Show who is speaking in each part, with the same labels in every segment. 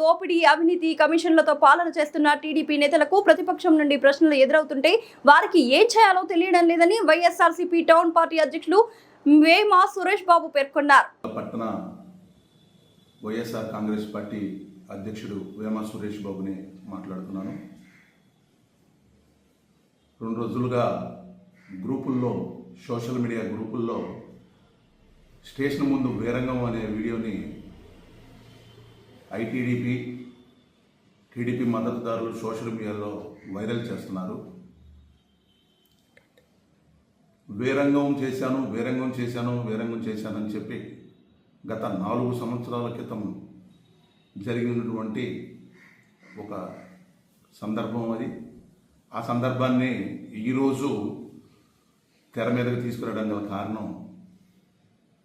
Speaker 1: దోపిడీ, అవినీతి, కమిషన్లతో పాలన చేస్తున్న టీడీపీ నేతలకు ప్రతిపక్షం నుండి ప్రశ్నలు ఎదురవుతుంటే వారికి ఏం చేయాలో తెలియడం లేదని వైఎస్ఆర్సీపీ టౌన్ పార్టీ అధ్యక్షులు వేమ సురేష్ బాబు పేర్కొన్నారు.
Speaker 2: పట్టణ వైఎస్ఆర్ కాంగ్రెస్ పార్టీ అధ్యక్షుడు వేమ సురేష్ బాబుని మాట్లాడుతున్నాను. 2 రోజులుగా గ్రూపుల్లో, సోషల్ మీడియా గ్రూపుల్లో స్టేషన్ ముందు వీరంగం అనే వీడియోని ఐటీడీపీ, టీడీపీ మద్దతుదారులు సోషల్ మీడియాలో వైరల్ చేస్తున్నారు. వీరంగం చేశానని చెప్పి గత 4 సంవత్సరాల క్రితం జరిగినటువంటి ఒక సందర్భం అది. ఆ సందర్భాన్ని ఈరోజు తెర మీదకి తీసుకురావడం గల కారణం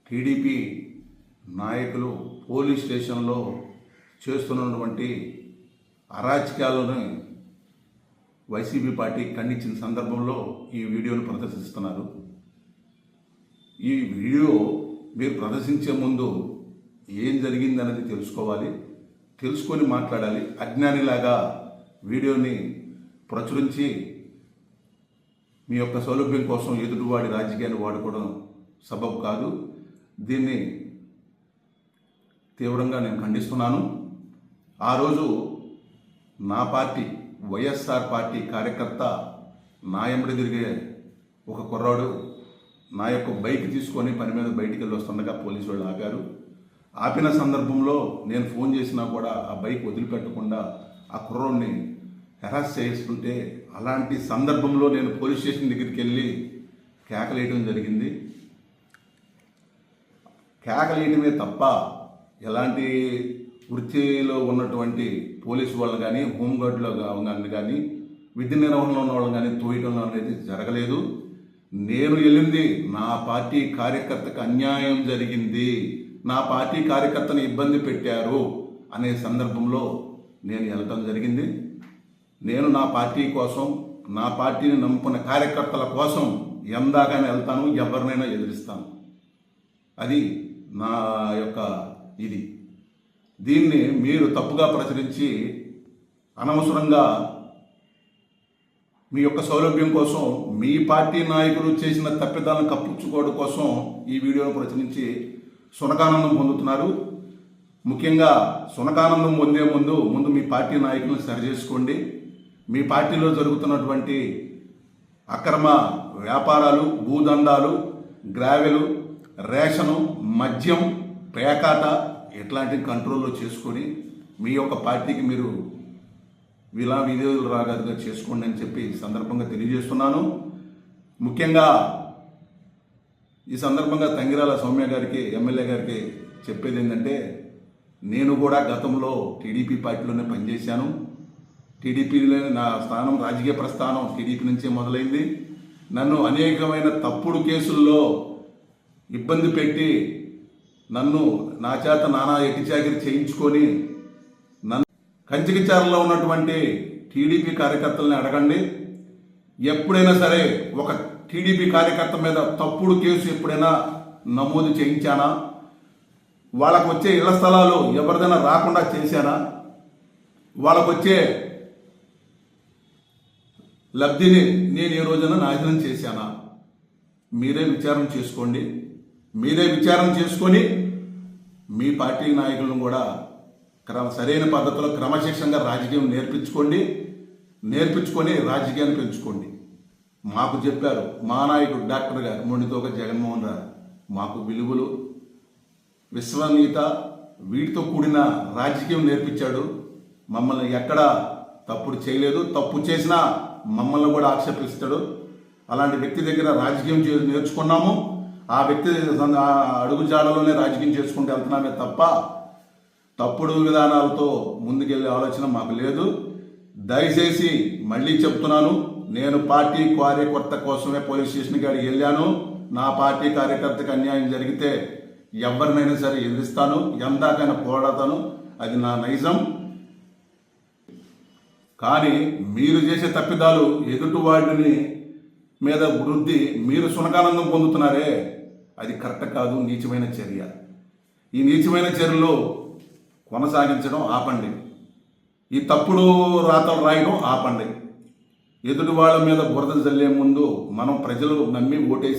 Speaker 2: టీడీపీ నాయకులు పోలీస్ స్టేషన్లో చేస్తున్నటువంటి అరాచకాలను వైసీపీ పార్టీ ఖండించిన సందర్భంలో ఈ వీడియోను ప్రదర్శిస్తున్నారు. ఈ వీడియో మీరు ప్రదర్శించే ముందు ఏం జరిగిందనేది తెలుసుకొని మాట్లాడాలి. అజ్ఞానిలాగా వీడియోని ప్రచురించి మీ యొక్క సౌలభ్యం కోసం ఎదుటివాడి రాజకీయాన్ని వాడుకోవడం సబబు కాదు. దీన్ని తీవ్రంగా నేను ఖండిస్తున్నాను. ఆ రోజు నా పార్టీ, వైఎస్ఆర్ పార్టీ కార్యకర్త నా ఎంబడి తిరిగే ఒక కుర్రాడు నా యొక్క బైక్ తీసుకొని పని మీద బయటికి వెళ్ళి వస్తుండగా పోలీసు వాళ్ళు ఆపారు. ఆపిన సందర్భంలో నేను ఫోన్ చేసినా కూడా ఆ బైక్ వదిలిపెట్టకుండా ఆ కుర్రోడిని హెరాస్ చేస్తుంటే, అలాంటి సందర్భంలో నేను పోలీస్ స్టేషన్ దగ్గరికి వెళ్ళి కేకలేయడం జరిగింది. కేకలేయడమే తప్ప ఎలాంటి వృత్తిలో ఉన్నటువంటి పోలీసు వాళ్ళు కానీ, హోంగార్డులో కానీ, విధి నిర్వహణలో ఉన్న వాళ్ళు కానీ తోయడం అనేది జరగలేదు. నేను వెళ్ళింది నా పార్టీ కార్యకర్తకు అన్యాయం జరిగింది, నా పార్టీ కార్యకర్తను ఇబ్బంది పెట్టారు అనే సందర్భంలో నేను వెళ్ళటం జరిగింది. నేను నా పార్టీ కోసం, నా పార్టీని నమ్ముకున్న కార్యకర్తల కోసం ఎందాకైనా వెళ్తాను, ఎవరినైనా ఎదిరిస్తాను. అది నా యొక్క ఇది. దీన్ని మీరు తప్పుగా ప్రచురించి అనవసరంగా మీ యొక్క సౌలభ్యం కోసం, మీ పార్టీ నాయకులు చేసిన తప్పిదాలను కప్పించుకోవడం కోసం ఈ వీడియోను ప్రచురించి సునకానందం పొందుతున్నారు. ముఖ్యంగా సునకానందం పొందే ముందు మీ పార్టీ నాయకులను సరిచేసుకోండి. మీ పార్టీలో జరుగుతున్నటువంటి అక్రమ వ్యాపారాలు, భూదందాలు, గ్రావెలు, రేషను, మద్యం, పేకాట ఇట్లాంటివి కంట్రోల్లో చేసుకొని మీ యొక్క పార్టీకి మీరు విధులు రాగదుగా చేసుకోండి అని చెప్పి సందర్భంగా తెలియజేస్తున్నాను. ముఖ్యంగా ఈ సందర్భంగా తంగిరాల సౌమ్య గారికి, ఎమ్మెల్యే గారికి చెప్పేది ఏంటంటే, నేను కూడా గతంలో టీడీపీ పార్టీలోనే పనిచేశాను. టీడీపీలో నా స్థానం, రాజకీయ ప్రస్థానం టీడీపీ నుంచే మొదలైంది. నన్ను అనేకమైన తప్పుడు కేసుల్లో ఇబ్బంది పెట్టి నన్ను నా చేత నానా ఎటిచాకిరి చేయించుకొని కంచికిచారలో ఉన్నటువంటి టీడీపీ కార్యకర్తల్ని అడగండి. ఎప్పుడైనా సరే ఒక టీడీపీ కార్యకర్త మీద తప్పుడు కేసు ఎప్పుడైనా నమోదు చేయించానా? వాళ్ళకు వచ్చే ఇళ్ల స్థలాలు ఎవరిదైనా రాకుండా చేశానా? వాళ్ళకు వచ్చే లబ్ధిని నేను ఏ రోజైనా నాశనం చేశానా? మీరే విచారణ చేసుకోండి. మీరే విచారణ చేసుకొని మీ పార్టీ నాయకులను కూడా సరైన పద్ధతిలో క్రమశిక్షణగా రాజకీయం నేర్పించుకొని రాజకీయాన్ని పెంచుకోండి. మాకు చెప్పారు మా నాయకుడు డాక్టర్ గారు మొండితోక జగన్మోహన్ రావు, మాకు విలువలు, విశ్వనీయత, వీటితో కూడిన రాజకీయం నేర్పించాడు. మమ్మల్ని ఎక్కడా తప్పుడు చేయలేదు, తప్పు చేసినా మమ్మల్ని కూడా ఆక్షేపిస్తాడు. అలాంటి వ్యక్తి దగ్గర రాజకీయం నేర్చుకున్నాము. ఆ వ్యక్తి అడుగుజాడలోనే రాజకీయం చేసుకుంటూ వెళ్తున్నామే తప్ప తప్పుడు విధానాలతో ముందుకెళ్లే ఆలోచన మాకు లేదు. దయచేసి మళ్ళీ చెప్తున్నాను, నేను పార్టీ కార్యకర్త కోసమే పోలీస్ స్టేషన్ కాడికి వెళ్ళాను. నా పార్టీ కార్యకర్తకు అన్యాయం జరిగితే ఎవరినైనా సరే ఎదిరిస్తాను, ఎందాకైనా పోరాడతాను. అది నా నైజం. కానీ మీరు చేసే తప్పిదాలు ఎదుటి వాడిని మీద వృద్ధి మీరు సునకానందం పొందుతున్నారే, అది కరెక్ట్ కాదు, నీచమైన చర్య. ఈ నీచమైన చర్యలో కొనసాగించడం ఆపండి. ఈ తప్పుడు రాతలు రాయడం ఆపండి. ఎదుటి వాళ్ళ మీద బురద జల్లే ముందు మనం ప్రజలు నమ్మి ఓటేసి